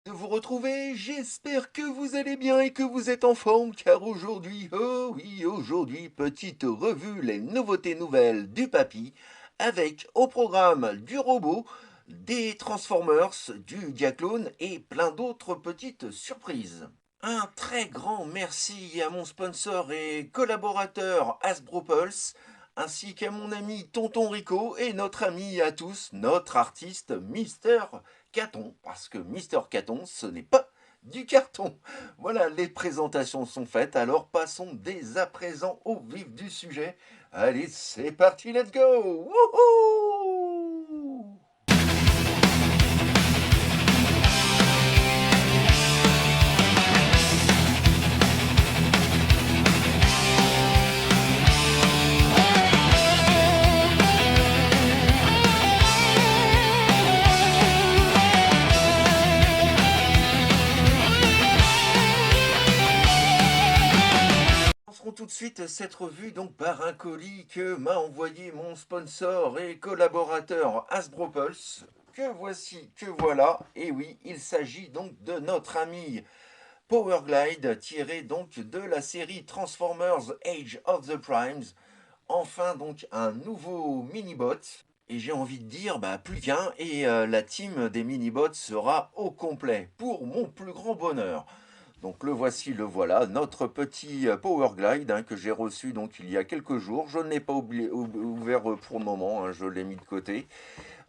De vous retrouver, j'espère que vous allez bien et que vous êtes en forme, car aujourd'hui, oh oui, aujourd'hui, petite revue, les nouveautés nouvelles du papy, avec au programme du robot, des Transformers, du Diaclone et plein d'autres petites surprises. Un très grand merci à mon sponsor et collaborateur Hasbro Pulse, ainsi qu'à mon ami Tonton Rico et notre ami à tous, notre artiste Mister Caton, parce que Mister Caton, ce n'est pas du carton. Voilà, les présentations sont faites, alors passons dès à présent au vif du sujet. Allez, c'est parti, let's go! Wouhou! Commencerons tout de suite cette revue donc par un colis que m'a envoyé mon sponsor et collaborateur Hasbro Pulse. Que voici, que voilà, et oui, il s'agit donc de notre ami Powerglide tiré donc de la série Transformers Age of the Primes. Enfin donc un nouveau minibot. Et j'ai envie de dire, bah plus qu'un, et la team des minibots sera au complet, pour mon plus grand bonheur. Donc le voici, le voilà, notre petit Powerglide que j'ai reçu donc il y a quelques jours. Je ne l'ai pas ouvert pour le moment, hein, je l'ai mis de côté.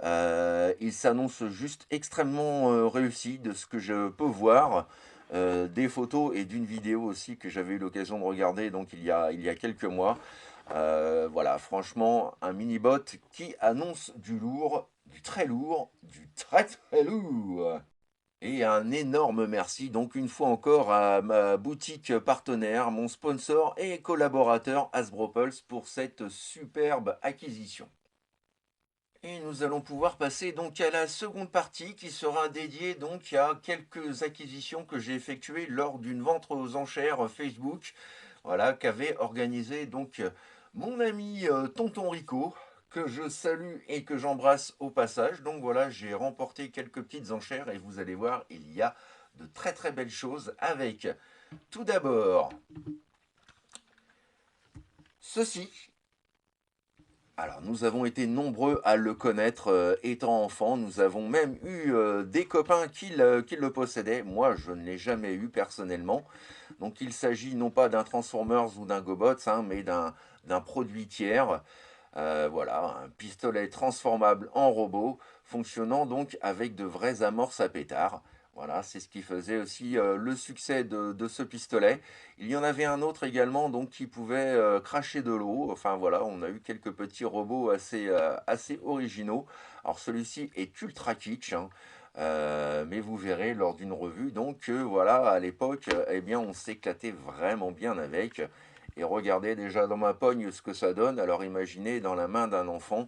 Il s'annonce juste extrêmement réussi de ce que je peux voir. Des photos et d'une vidéo aussi que j'avais eu l'occasion de regarder donc il y a quelques mois. Voilà, franchement, un mini-bot qui annonce du lourd, du très lourd, du très très lourd. Et un énorme merci donc une fois encore à ma boutique partenaire, mon sponsor et collaborateur Hasbro Pulse pour cette superbe acquisition. Et nous allons pouvoir passer donc à la seconde partie qui sera dédiée donc à quelques acquisitions que j'ai effectuées lors d'une vente aux enchères Facebook, voilà, qu'avait organisé donc mon ami Tonton Rico, que je salue et que j'embrasse au passage. Donc voilà, j'ai remporté quelques petites enchères et vous allez voir, il y a de très très belles choses avec tout d'abord ceci. Alors, nous avons été nombreux à le connaître étant enfant. Nous avons même eu des copains qui le possédaient. Moi, je ne l'ai jamais eu personnellement. Donc, il s'agit non pas d'un Transformers ou d'un GoBots, hein, mais d'un produit tiers. Voilà, un pistolet transformable en robot, fonctionnant donc avec de vraies amorces à pétard. Voilà, c'est ce qui faisait aussi le succès de ce pistolet. Il y en avait un autre également donc qui pouvait cracher de l'eau. Enfin voilà, on a eu quelques petits robots assez originaux. Alors celui-ci est ultra kitsch, hein, mais vous verrez lors d'une revue donc que voilà, à l'époque, eh bien on s'éclatait vraiment bien avec. Et regardez déjà dans ma pogne ce que ça donne. Alors imaginez dans la main d'un enfant.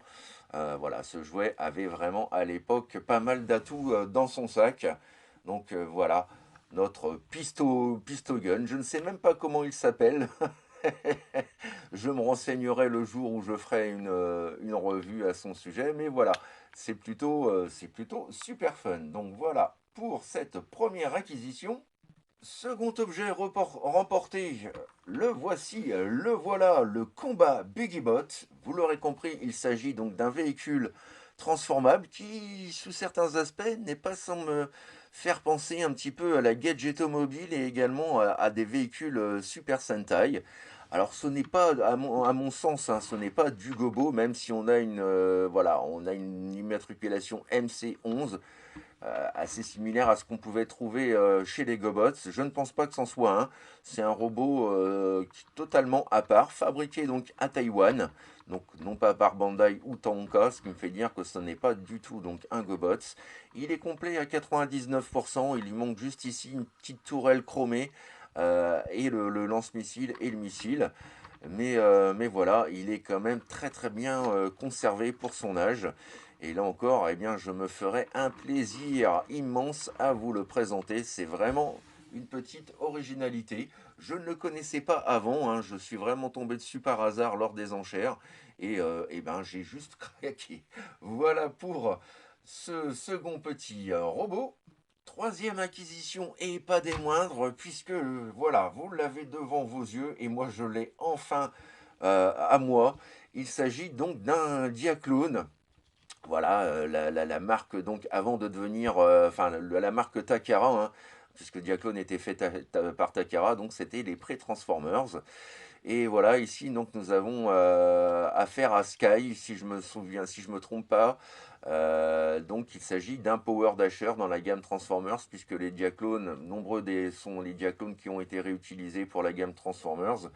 Voilà, ce jouet avait vraiment à l'époque pas mal d'atouts dans son sac. Donc voilà, notre pisto gun. Je ne sais même pas comment il s'appelle. Je me renseignerai le jour où je ferai une revue à son sujet. Mais voilà, c'est plutôt super fun. Donc voilà pour cette première acquisition. Second objet remporté, le voici, le voilà, le combat BiggyBot. Vous l'aurez compris, il s'agit donc d'un véhicule transformable qui, sous certains aspects, n'est pas sans me faire penser un petit peu à la Gadgetomobile et également à des véhicules Super Sentai. Alors ce n'est pas, à mon sens, hein, ce n'est pas du gobo, même si on a voilà, on a une immatriculation MC11 assez similaire à ce qu'on pouvait trouver chez les Gobots. Je ne pense pas que c'en soit un. C'est un robot totalement à part, fabriqué donc à Taïwan, donc non pas par Bandai ou Tonka, ce qui me fait dire que ce n'est pas du tout donc un Gobots. Il est complet à 99%, il lui manque juste ici une petite tourelle chromée et le lance-missile et le missile. Mais voilà, il est quand même très très bien conservé pour son âge. Et là encore, eh bien, je me ferai un plaisir immense à vous le présenter. C'est vraiment une petite originalité. Je ne le connaissais pas avant, hein. Je suis vraiment tombé dessus par hasard lors des enchères. Et eh ben, j'ai juste craqué. Voilà pour ce second petit robot. Troisième acquisition et pas des moindres, puisque voilà, vous l'avez devant vos yeux et moi je l'ai enfin à moi. Il s'agit donc d'un Diaclone. Voilà, la marque, donc, avant de devenir, enfin, la marque Takara, hein, puisque Diaclone était fait par Takara, donc c'était les pré-Transformers. Et voilà, ici, donc, nous avons affaire à Sky, si je me souviens, si je me trompe pas. Donc, il s'agit d'un Power Dasher dans la gamme Transformers, puisque les Diaclones, sont les Diaclones qui ont été réutilisés pour la gamme Transformers.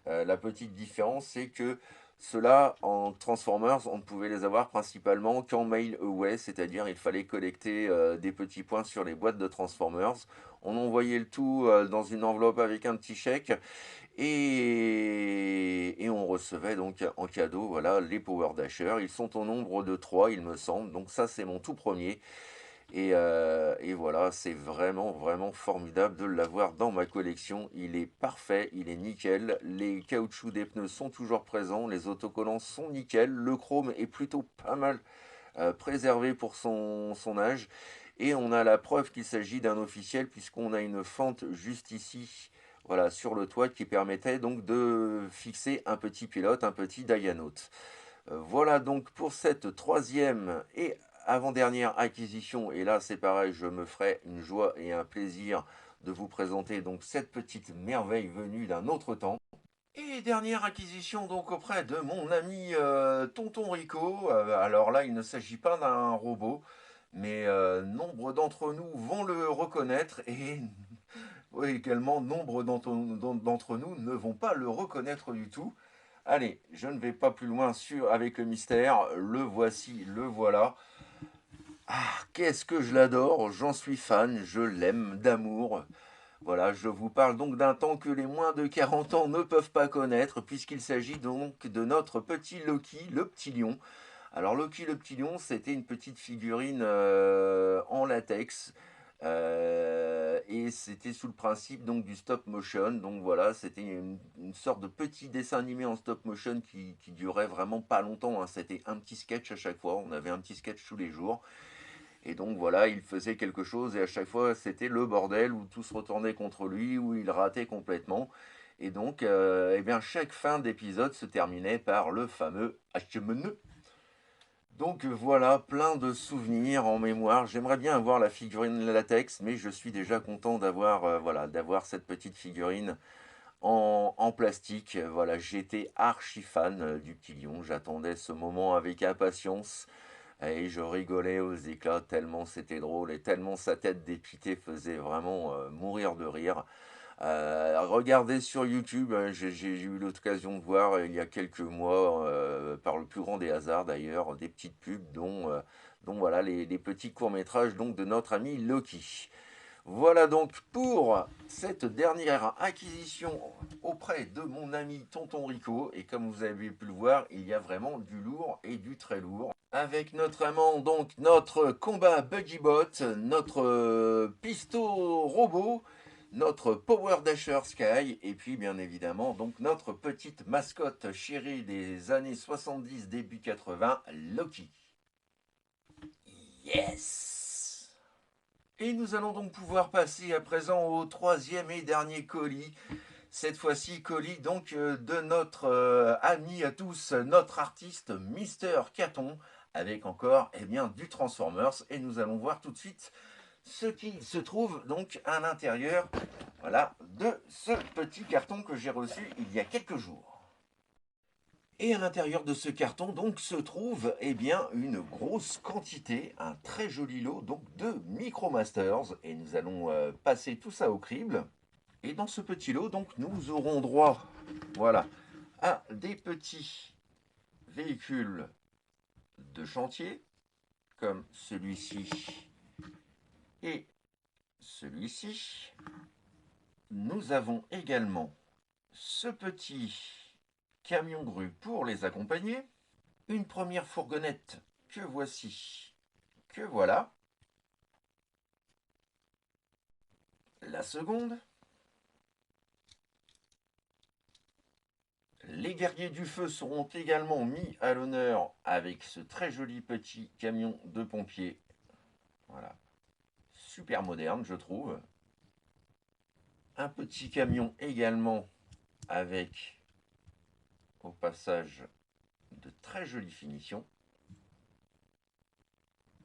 La petite différence, c'est que ceux-là, en Transformers, on ne pouvait les avoir principalement qu'en mail away, c'est-à-dire il fallait collecter des petits points sur les boîtes de Transformers. On envoyait le tout dans une enveloppe avec un petit chèque et on recevait donc en cadeau, voilà, les Power Dashers. Ils sont au nombre de 3, il me semble. Donc ça, c'est mon tout premier. Et voilà, c'est vraiment, vraiment formidable de l'avoir dans ma collection. Il est parfait, il est nickel. Les caoutchoucs des pneus sont toujours présents, les autocollants sont nickel. Le chrome est plutôt pas mal préservé pour son âge. Et on a la preuve qu'il s'agit d'un officiel, puisqu'on a une fente juste ici, voilà, sur le toit, qui permettait donc de fixer un petit pilote, un petit Dianote. Voilà donc pour cette troisième et avant-dernière acquisition. Et là, c'est pareil, je me ferai une joie et un plaisir de vous présenter donc cette petite merveille venue d'un autre temps. Et dernière acquisition donc auprès de mon ami Tonton Rico. Alors là, il ne s'agit pas d'un robot, mais nombre d'entre nous vont le reconnaître et oui, également nombre d'entre nous ne vont pas le reconnaître du tout. Allez, je ne vais pas plus loin avec le mystère. Le voici, le voilà. Ah, qu'est-ce que je l'adore, j'en suis fan, je l'aime d'amour. Voilà, je vous parle donc d'un temps que les moins de 40 ans ne peuvent pas connaître, puisqu'il s'agit donc de notre petit Loki, le petit lion. Alors Loki le petit lion, c'était une petite figurine en latex. Et c'était sous le principe donc du stop motion. Donc voilà, c'était une sorte de petit dessin animé en stop motion qui durait vraiment pas longtemps, hein. C'était un petit sketch à chaque fois. On avait un petit sketch tous les jours. Et donc voilà, il faisait quelque chose et à chaque fois c'était le bordel où tout se retournait contre lui, où il ratait complètement. Et donc, eh bien, chaque fin d'épisode se terminait par le fameux HMN. Donc voilà, plein de souvenirs en mémoire. J'aimerais bien avoir la figurine latex, mais je suis déjà content d'avoir voilà, d'avoir cette petite figurine en plastique. Voilà, j'étais archi fan du petit lion. J'attendais ce moment avec impatience et je rigolais aux éclats tellement c'était drôle et tellement sa tête dépitée faisait vraiment mourir de rire. Regardez sur YouTube, j'ai eu l'occasion de voir il y a quelques mois, par le plus grand des hasards d'ailleurs, des petites pubs dont voilà les petits courts-métrages donc de notre ami Loki. Voilà donc pour cette dernière acquisition auprès de mon ami Tonton Rico. Et comme vous avez pu le voir, il y a vraiment du lourd et du très lourd. Avec notre amant, donc notre combat Buggybot, notre pisto robot, notre Power Dasher Sky, et puis bien évidemment donc notre petite mascotte chérie des années 70, début 80, Loki. Yes! Et nous allons donc pouvoir passer à présent au troisième et dernier colis. Cette fois-ci, colis donc de notre ami à tous, notre artiste Mister Caton, avec encore eh bien, du Transformers. Et nous allons voir tout de suite ce qui se trouve donc à l'intérieur, voilà, de ce petit carton que j'ai reçu il y a quelques jours. Et à l'intérieur de ce carton donc se trouve eh bien une grosse quantité, un très joli lot donc de Micromasters et nous allons passer tout ça au crible. Et dans ce petit lot donc nous aurons droit, voilà, à des petits véhicules de chantier comme celui-ci et celui-ci. Nous avons également ce petit camion grue pour les accompagner. Une première fourgonnette que voici, que voilà. La seconde. Les guerriers du feu seront également mis à l'honneur avec ce très joli petit camion de pompiers. Voilà. super moderne, je trouve. Un petit camion également avec, au passage, de très jolies finitions.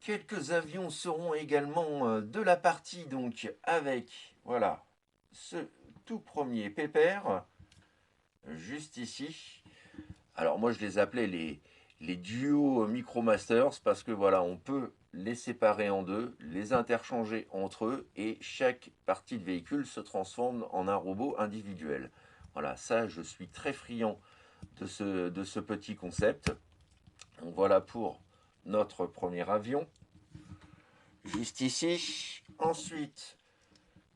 Quelques avions seront également de la partie, donc avec, voilà, ce tout premier pépère, juste ici. Alors moi je les appelais les duos Micromasters parce que voilà, on peut les séparer en deux, les interchanger entre eux et chaque partie de véhicule se transforme en un robot individuel. Voilà, ça je suis très friand de ce petit concept. Donc voilà pour notre premier avion. Juste ici. Ensuite,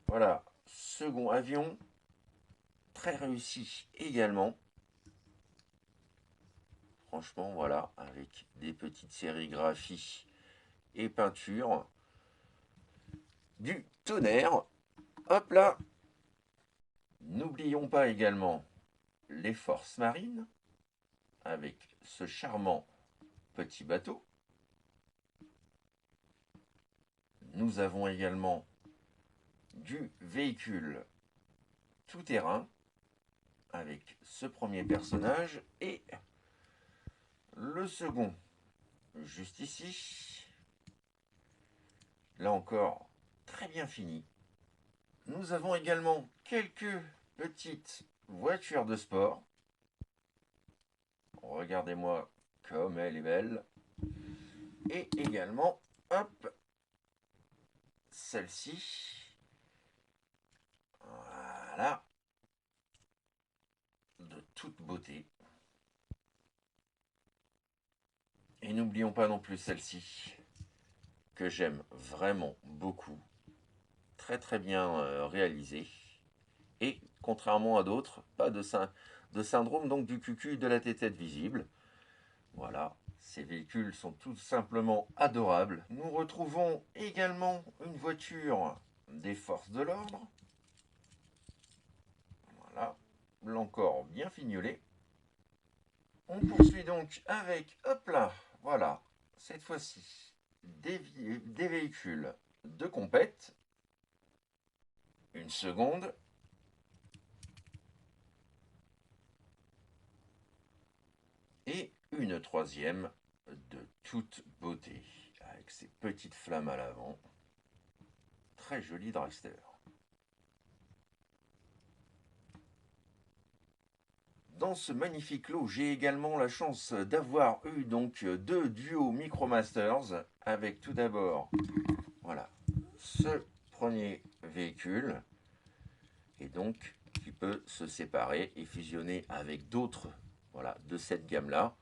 voilà, second avion. Très réussi également. Franchement, voilà, avec des petites sérigraphies et peintures. Du tonnerre. Hop là. N'oublions pas également les forces marines avec ce charmant petit bateau. Nous avons également du véhicule tout-terrain avec ce premier personnage et le second juste ici. Là encore, très bien fini. Nous avons également quelques petites voitures de sport. Regardez-moi comme elle est belle. Et également, hop, celle-ci. Voilà. De toute beauté. Et n'oublions pas non plus celle-ci, que j'aime vraiment beaucoup. Très très bien réalisée. Et contrairement à d'autres, pas de syndrome donc du cucu de la tétette visible. Voilà, ces véhicules sont tout simplement adorables. Nous retrouvons également une voiture des forces de l'ordre. Voilà, là encore bien fignolé. On poursuit donc avec, hop là, voilà, cette fois-ci, des véhicules de compète. Une seconde. Et une troisième de toute beauté, avec ses petites flammes à l'avant. Très joli dragster. Dans ce magnifique lot, j'ai également la chance d'avoir eu donc deux duos Micromasters, avec tout d'abord, voilà, ce premier véhicule, et donc qui peut se séparer et fusionner avec d'autres, voilà, de cette gamme-là,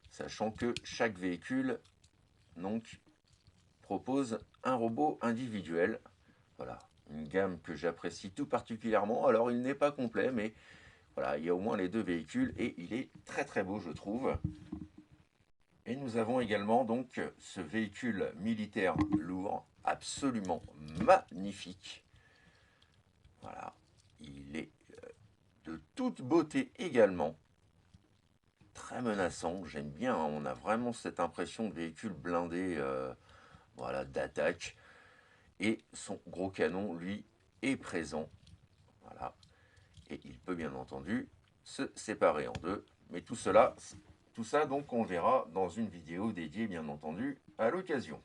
sachant que chaque véhicule donc propose un robot individuel. Voilà, une gamme que j'apprécie tout particulièrement. Alors il n'est pas complet, mais voilà, il y a au moins les deux véhicules et il est très très beau, je trouve. Et nous avons également donc ce véhicule militaire lourd, absolument magnifique. Voilà, il est de toute beauté également. Très menaçant, j'aime bien, hein. On a vraiment cette impression de véhicule blindé, voilà, d'attaque. Et son gros canon, lui, est présent. Voilà. Et il peut bien entendu se séparer en deux. Mais tout ça, donc, on verra dans une vidéo dédiée, bien entendu, à l'occasion.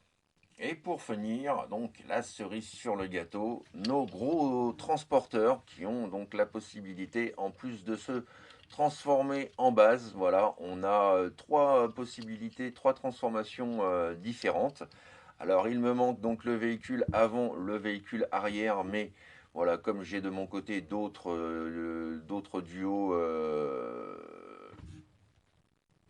Et pour finir, donc, la cerise sur le gâteau, nos gros transporteurs qui ont donc la possibilité, en plus de se transformer en base, voilà, on a trois possibilités, trois transformations différentes. Alors, il me manque donc le véhicule avant, le véhicule arrière, mais voilà, comme j'ai de mon côté d'autres duos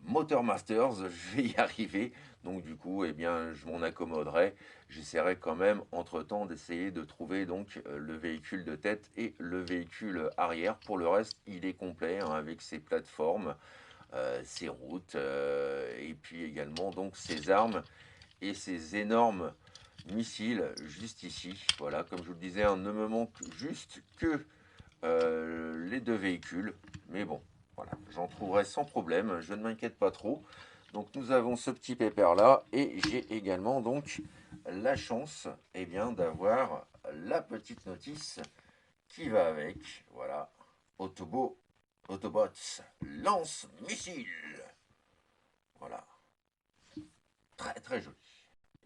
Motor Masters, je vais y arriver. Donc, du coup, eh bien, je m'en accommoderai. J'essaierai quand même, entre-temps, d'essayer de trouver donc le véhicule de tête et le véhicule arrière. Pour le reste, il est complet hein, avec ses plateformes, ses routes et puis également donc ses armes et ces énormes missiles juste ici. Voilà, comme je vous le disais, hein, ne me manque juste que les deux véhicules. Mais bon, voilà, j'en trouverai sans problème, je ne m'inquiète pas trop. Donc nous avons ce petit pépère là et j'ai également donc la chance eh bien, d'avoir la petite notice qui va avec. Voilà, Autobots lance-missile. Voilà, très très joli.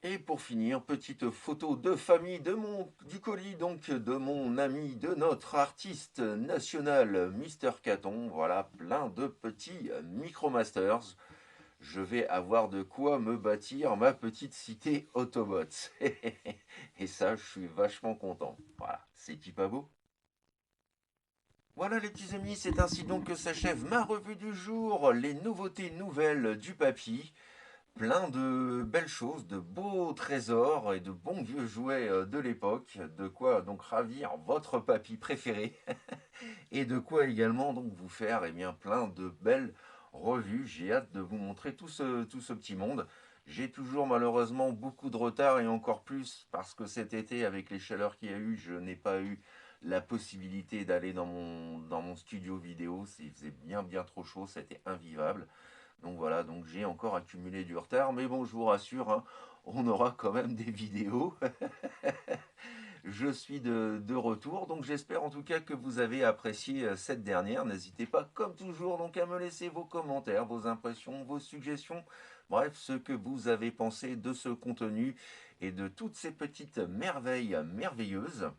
Et pour finir, petite photo de famille du colis, donc de mon ami, de notre artiste national, Mister Caton. Voilà, plein de petits Micromasters. Je vais avoir de quoi me bâtir ma petite cité Autobots. Et ça, je suis vachement content. Voilà, c'est pas beau? Voilà les petits amis, c'est ainsi donc que s'achève ma revue du jour, les nouveautés nouvelles du papy. Plein de belles choses, de beaux trésors et de bons vieux jouets de l'époque, de quoi donc ravir votre papy préféré et de quoi également donc vous faire eh bien, plein de belles revues. J'ai hâte de vous montrer tout ce petit monde. J'ai toujours malheureusement beaucoup de retard et encore plus parce que cet été avec les chaleurs qu'il y a eu, je n'ai pas eu la possibilité d'aller dans mon studio vidéo. Il faisait bien trop chaud, c'était invivable. Donc voilà, donc j'ai encore accumulé du retard, mais bon, je vous rassure, hein, on aura quand même des vidéos. Je suis de retour, donc j'espère en tout cas que vous avez apprécié cette dernière. N'hésitez pas, comme toujours, donc à me laisser vos commentaires, vos impressions, vos suggestions, bref, ce que vous avez pensé de ce contenu et de toutes ces petites merveilles merveilleuses.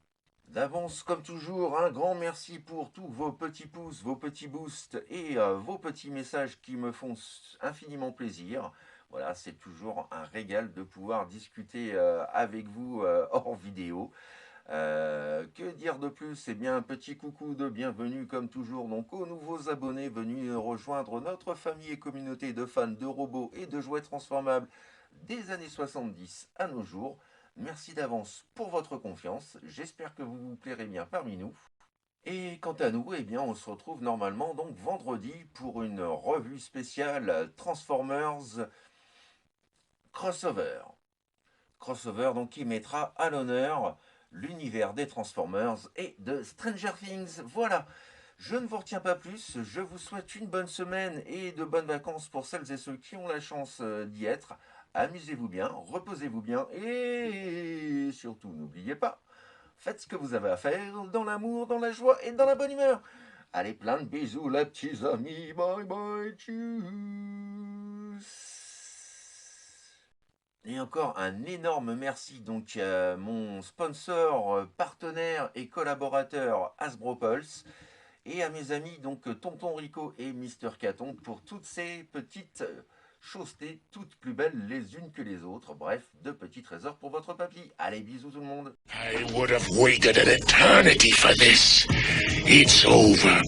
D'avance, comme toujours, un grand merci pour tous vos petits pouces, vos petits boosts et vos petits messages qui me font infiniment plaisir. Voilà, c'est toujours un régal de pouvoir discuter avec vous hors vidéo. Que dire de plus? Eh bien, un petit coucou de bienvenue, comme toujours, donc aux nouveaux abonnés venus rejoindre notre famille et communauté de fans de robots et de jouets transformables des années 70 à nos jours. Merci d'avance pour votre confiance. J'espère que vous vous plairez bien parmi nous. Et quant à nous, eh bien, on se retrouve normalement donc vendredi pour une revue spéciale Transformers Crossover. Crossover donc qui mettra à l'honneur l'univers des Transformers et de Stranger Things. Voilà. Je ne vous retiens pas plus, je vous souhaite une bonne semaine et de bonnes vacances pour celles et ceux qui ont la chance d'y être. Amusez-vous bien, reposez-vous bien et surtout n'oubliez pas, faites ce que vous avez à faire dans l'amour, dans la joie et dans la bonne humeur. Allez, plein de bisous les petits amis, bye bye, tchuss. Et encore un énorme merci donc à mon sponsor, partenaire et collaborateur Hasbro Pulse et à mes amis donc Tonton Rico et Mister Caton pour toutes ces petites chaussetés toutes plus belles les unes que les autres. Bref, de petits trésors pour votre papy. Allez, bisous tout le monde. I would have waited an eternity for this. It's over,